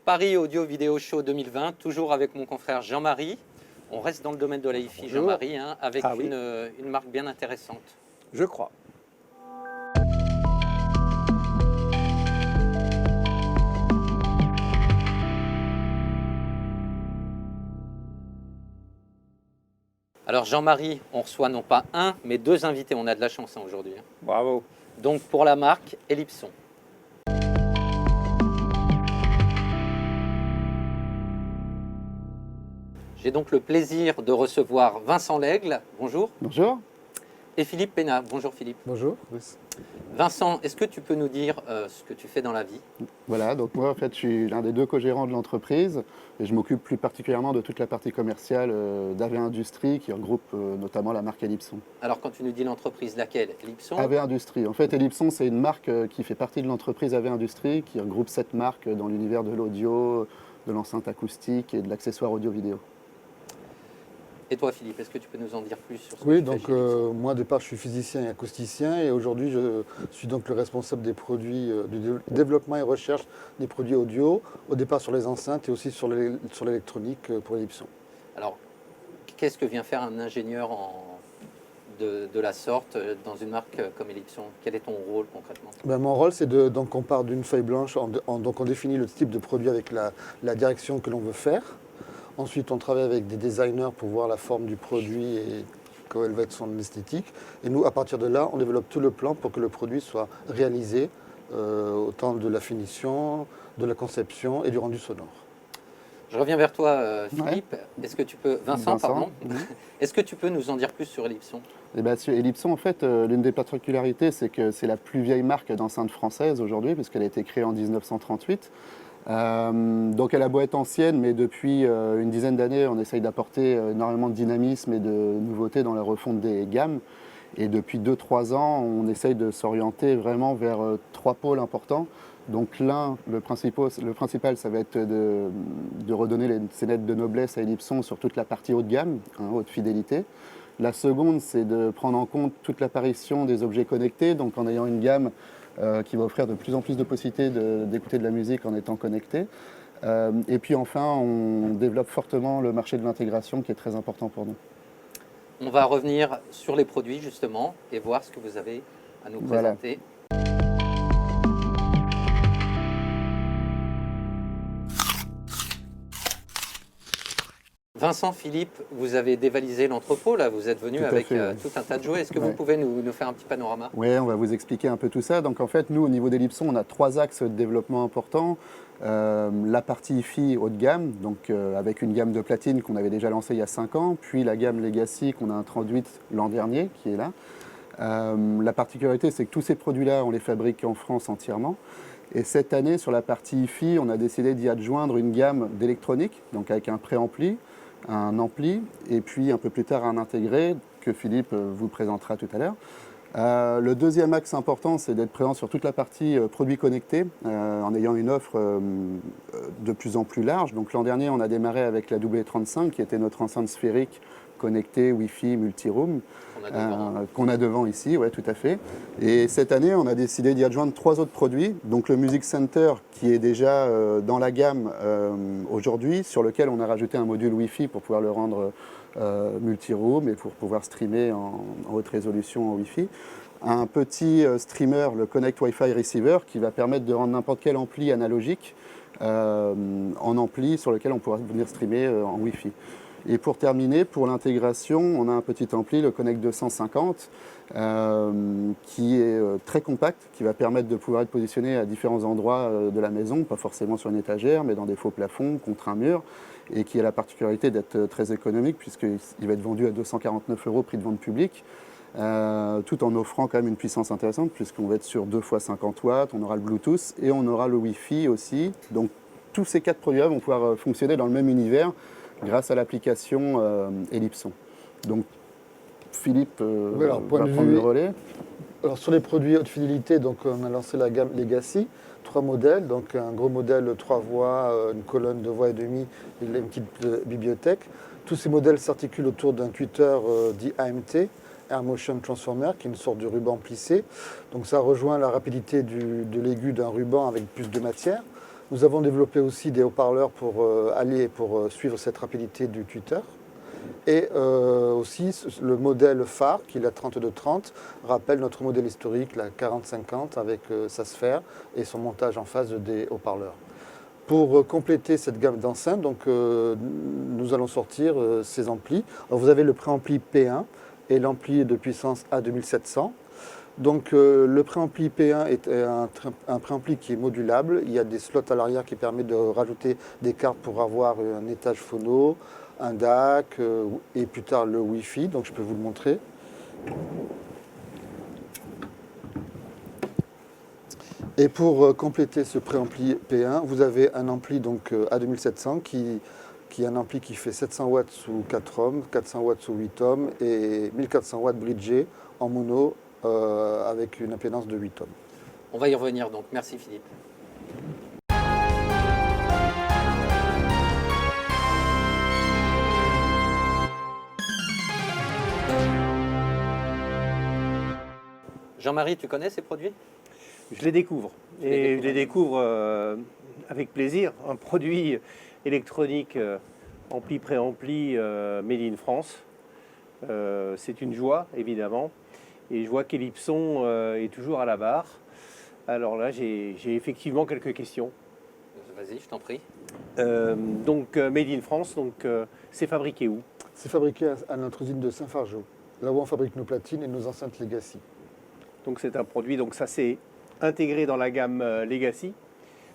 Paris Audio Vidéo Show 2020, toujours avec mon confrère Jean-Marie. On reste dans le domaine de la hi-fi, Jean-Marie, hein, avec oui. une marque bien intéressante. Je crois. Alors Jean-Marie, on reçoit non pas un, mais deux invités. On a de la chance hein, aujourd'hui. Hein. Bravo. Donc pour la marque Ellipson. J'ai donc le plaisir de recevoir Vincent Lègle. Bonjour. Bonjour. Et Philippe Pénat. Bonjour Philippe. Bonjour. Vincent, est-ce que tu peux nous dire ce que tu fais dans la vie? Voilà, donc moi en fait je suis l'un des deux co-gérants de l'entreprise et je m'occupe plus particulièrement de toute la partie commerciale d'AV Industrie qui regroupe notamment la marque Ellipson. Alors quand tu nous dis l'entreprise, laquelle? Ellipson? AV Industrie. En fait Ellipson c'est une marque qui fait partie de l'entreprise AV Industrie qui regroupe 7 marques dans l'univers de l'audio, de l'enceinte acoustique et de l'accessoire audio-vidéo. Et toi Philippe, est-ce que tu peux nous en dire plus sur ce que Oui, tu donc fais chez Ellipson? moi au départ je suis physicien et acousticien et aujourd'hui je suis donc le responsable des produits, du développement et recherche des produits audio, au départ sur les enceintes et aussi sur l'électronique pour Ellipson. Alors, qu'est-ce que vient faire un ingénieur de la sorte dans une marque comme Ellipson? Quel est ton rôle concrètement? Ben, mon rôle c'est donc on part d'une feuille blanche, donc on définit le type de produit avec la direction que l'on veut faire. Ensuite, on travaille avec des designers pour voir la forme du produit et quelle va être son esthétique. Et nous, à partir de là, on développe tout le plan pour que le produit soit réalisé, autant de la finition, de la conception et du rendu sonore. Je reviens vers toi Philippe. Ouais. Est-ce que tu peux... Vincent. Pardon. Est-ce que tu peux nous en dire plus sur Ellipson? Eh bien, sur Ellipson, en fait, l'une des particularités, c'est que c'est la plus vieille marque d'enceinte française aujourd'hui, puisqu'elle a été créée en 1938. Donc elle a beau être ancienne, mais depuis une dizaine d'années, on essaye d'apporter énormément de dynamisme et de nouveautés dans la refonte des gammes. Et depuis 2-3 ans, on essaye de s'orienter vraiment vers 3 pôles importants. Donc l'un, le principal, ça va être de redonner ces lettres de noblesse à Ellipson sur toute la partie haut de gamme, hein, haute fidélité. La seconde, c'est de prendre en compte toute l'apparition des objets connectés, donc en ayant une gamme qui va offrir de plus en plus de possibilités d'écouter de la musique en étant connecté. Et puis enfin, on développe fortement le marché de l'intégration qui est très important pour nous. On va revenir sur les produits justement et voir ce que vous avez à nous présenter. Voilà. Vincent, Philippe, vous avez dévalisé l'entrepôt, là, vous êtes venu avec tout un tas de jouets. Est-ce que vous pouvez nous faire un petit panorama? Oui, on va vous expliquer un peu tout ça. Donc en fait, nous, au niveau d'Ellipson, on a 3 axes de développement importants. La partie hi-fi haut de gamme, donc avec une gamme de platine qu'on avait déjà lancée il y a 5 ans, puis la gamme Legacy qu'on a introduite l'an dernier, qui est là. La particularité, c'est que tous ces produits-là, on les fabrique en France entièrement. Et cette année, sur la partie hi-fi, on a décidé d'y adjoindre une gamme d'électronique, donc avec un préampli, un ampli, et puis un peu plus tard un intégré que Philippe vous présentera tout à l'heure. Le deuxième axe important, c'est d'être présent sur toute la partie produits connectés, en ayant une offre de plus en plus large. Donc l'an dernier, on a démarré avec la W35, qui était notre enceinte sphérique connectée, Wi-Fi, multi-room, qu'on a devant ici, ouais, tout à fait. Et cette année, on a décidé d'y adjoindre 3 autres produits. Donc le Music Center, qui est déjà dans la gamme aujourd'hui, sur lequel on a rajouté un module Wi-Fi pour pouvoir le rendre multi-room et pour pouvoir streamer en haute résolution en Wi-Fi. Un petit streamer, le Connect Wi-Fi Receiver, qui va permettre de rendre n'importe quel ampli analogique en ampli sur lequel on pourra venir streamer en Wi-Fi. Et pour terminer, pour l'intégration, on a un petit ampli, le Connect 250, qui est très compact, qui va permettre de pouvoir être positionné à différents endroits de la maison, pas forcément sur une étagère, mais dans des faux plafonds, contre un mur, et qui a la particularité d'être très économique, puisqu'il va être vendu à 249 € prix de vente publique, tout en offrant quand même une puissance intéressante, puisqu'on va être sur 2 x 50 watts, on aura le Bluetooth et on aura le Wi-Fi aussi. Donc tous ces 4 produits-là vont pouvoir fonctionner dans le même univers, grâce à l'application Ellipson. Donc Philippe va prendre le relais. Alors sur les produits haute fidélité, donc on a lancé la gamme Legacy, 3 modèles, donc un gros modèle 3 voix, une colonne de voix et demi et une petite bibliothèque. Tous ces modèles s'articulent autour d'un tweeter dit AMT, Air Motion Transformer, qui est une sorte de ruban plissé. Donc ça rejoint la rapidité de l'aigu d'un ruban avec plus de matière. Nous avons développé aussi des haut-parleurs pour suivre cette rapidité du tweeter. Et aussi, le modèle phare, qui est la 3230, rappelle notre modèle historique, la 4050, avec sa sphère et son montage en phase des haut-parleurs. Pour compléter cette gamme d'enceintes, nous allons sortir ces amplis. Alors, vous avez le préampli P1 et l'ampli de puissance A2700. Donc le préampli P1 est un préampli qui est modulable. Il y a des slots à l'arrière qui permettent de rajouter des cartes pour avoir un étage phono, un DAC et plus tard le Wi-Fi. Donc je peux vous le montrer. Et pour compléter ce préampli P1, vous avez un ampli donc A2700 qui est un ampli qui fait 700 watts sous 4 ohms, 400 watts sous 8 ohms et 1400 watts bridgé en mono avec une impédance de 8 ohms. On va y revenir donc. Merci Philippe. Jean-Marie, tu connais ces produits? Je les découvre. Et je les découvre avec plaisir. Un produit électronique ampli préampli made in France. C'est une joie, évidemment. Et je vois qu'Ellipson est toujours à la barre. Alors là, j'ai effectivement quelques questions. Vas-y, je t'en prie. Donc, made in France, c'est fabriqué où? C'est fabriqué à notre usine de Saint-Fargeau, là où on fabrique nos platines et nos enceintes Legacy. Donc c'est un produit, donc ça s'est intégré dans la gamme Legacy.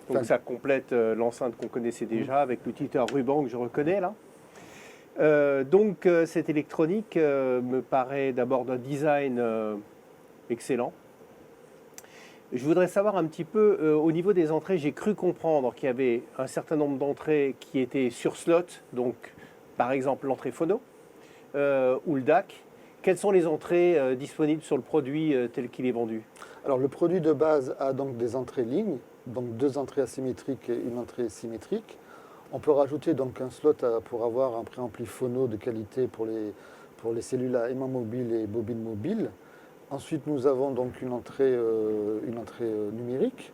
Donc Enfin, ça complète l'enceinte qu'on connaissait déjà avec le titre ruban que je reconnais là. Cette électronique me paraît d'abord d'un design excellent. Je voudrais savoir un petit peu au niveau des entrées, j'ai cru comprendre qu'il y avait un certain nombre d'entrées qui étaient sur slot, donc par exemple l'entrée phono ou le DAC. Quelles sont les entrées disponibles sur le produit tel qu'il est vendu? Alors le produit de base a donc des entrées lignes, donc 2 entrées asymétriques et une entrée symétrique. On peut rajouter donc un slot pour avoir un préampli phono de qualité pour les cellules à aimant mobile et bobine mobile. Ensuite nous avons donc une entrée numérique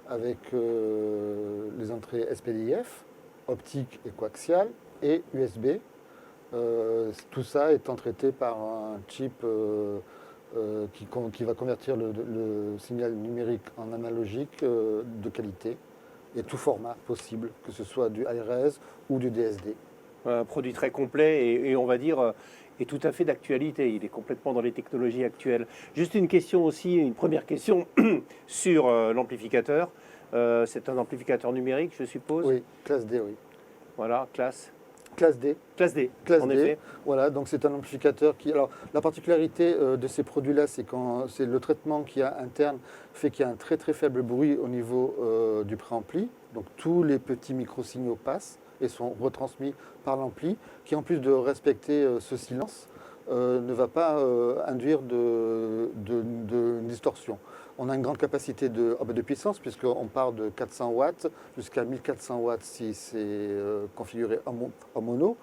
avec les entrées SPDIF, optique et coaxiale et USB. Tout ça étant traité par un chip qui va convertir le signal numérique en analogique de qualité et tout format possible, que ce soit du ARS ou du DSD. Un produit très complet et on va dire est tout à fait d'actualité. Il est complètement dans les technologies actuelles. Juste une question aussi, une première question sur l'amplificateur. C'est un amplificateur numérique, je suppose? Oui, classe D, oui. Voilà, classe D. Classe D, Classe en D. effet. Voilà, donc c'est un amplificateur qui. Alors, la particularité de ces produits-là, c'est c'est le traitement qu'il y a interne fait qu'il y a un très très faible bruit au niveau du préampli. Donc tous les petits micro-signaux passent et sont retransmis par l'ampli, qui en plus de respecter ce silence, ne va pas induire de distorsion. On a une grande capacité de puissance, puisqu'on part de 400 watts jusqu'à 1400 watts si c'est configuré en mono.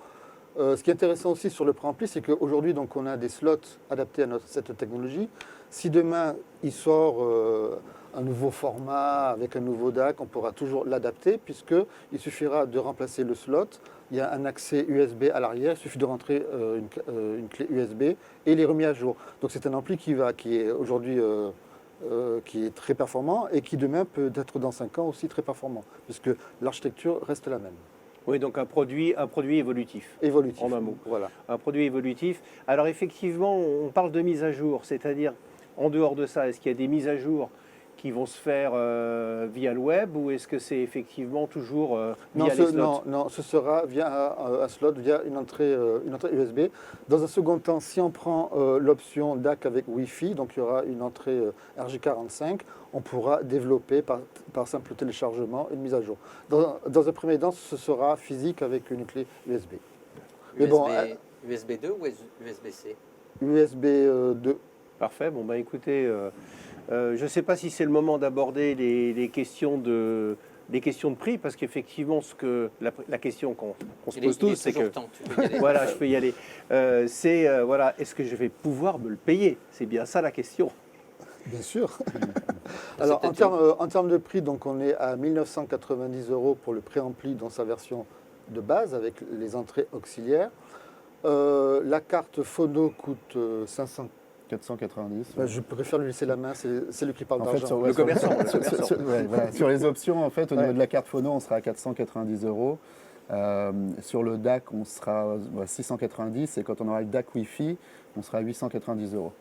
Ce qui est intéressant aussi sur le préampli, c'est qu'aujourd'hui, donc, on a des slots adaptés à cette technologie. Si demain, il sort un nouveau format avec un nouveau DAC, on pourra toujours l'adapter, puisqu'il suffira de remplacer le slot. Il y a un accès USB à l'arrière, il suffit de rentrer une clé USB et il est remis à jour. Donc c'est un ampli qui est aujourd'hui qui est très performant et qui demain peut être dans 5 ans aussi très performant, puisque l'architecture reste la même. Oui, donc un produit évolutif. Évolutif. En un mot. Voilà. Un produit évolutif. Alors effectivement, on parle de mise à jour, c'est-à-dire en dehors de ça, est-ce qu'il y a des mises à jour qui vont se faire via le web ou est-ce que c'est effectivement toujours via les slots? Non, ce sera via un slot, via une entrée USB. Dans un second temps, si on prend l'option DAC avec Wi-Fi, donc il y aura une entrée RJ45, on pourra développer par simple téléchargement une mise à jour. Dans un premier temps, ce sera physique avec une clé USB. Mais bon, USB 2 ou USB-C? USB 2. Parfait, bon bah écoutez, je ne sais pas si c'est le moment d'aborder les questions de prix, parce qu'effectivement, la question qu'on se pose tous, c'est que temps, tu peux y aller. voilà, je peux y aller. Voilà, est-ce que je vais pouvoir me le payer? C'est bien ça la question. Bien sûr. Alors, C'est peut-être en termes de prix, donc, on est à 1990 € pour le préampli dans sa version de base avec les entrées auxiliaires. La carte phono coûte 500. 490. Bah, je préfère lui laisser la main, c'est lui qui parle En fait, d'argent. Le commerçant, le commerçant. sur les options, en fait, au niveau Ouais. de la carte phono, on sera à 490 €. Sur le DAC, on sera à 690 et quand on aura le DAC Wi-Fi, on sera à 890 €.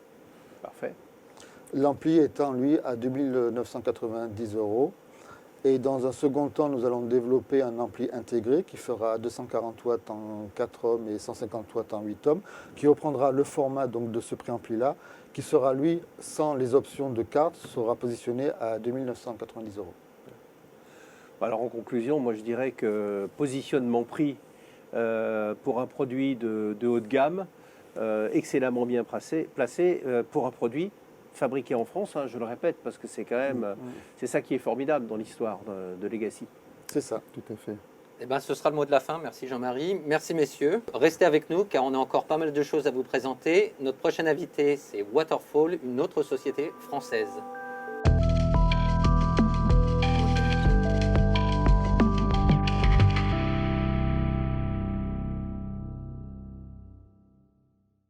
Parfait. L'ampli étant, lui, à 2990 €. Et dans un second temps, nous allons développer un ampli intégré qui fera 240 watts en 4 ohms et 150 watts en 8 ohms, qui reprendra le format donc, de ce préampli-là, qui sera, lui, sans les options de carte, sera positionné à 2990 €. Alors en conclusion, moi je dirais que positionnement prix pour un produit de haut de gamme, excellemment bien placé pour un produit fabriqué en France, hein, je le répète, parce que c'est quand même, c'est ça qui est formidable dans l'histoire de Legacy. C'est ça. Tout à fait. Eh ben, ce sera le mot de la fin. Merci Jean-Marie. Merci messieurs. Restez avec nous car on a encore pas mal de choses à vous présenter. Notre prochain invité, c'est Waterfall, une autre société française.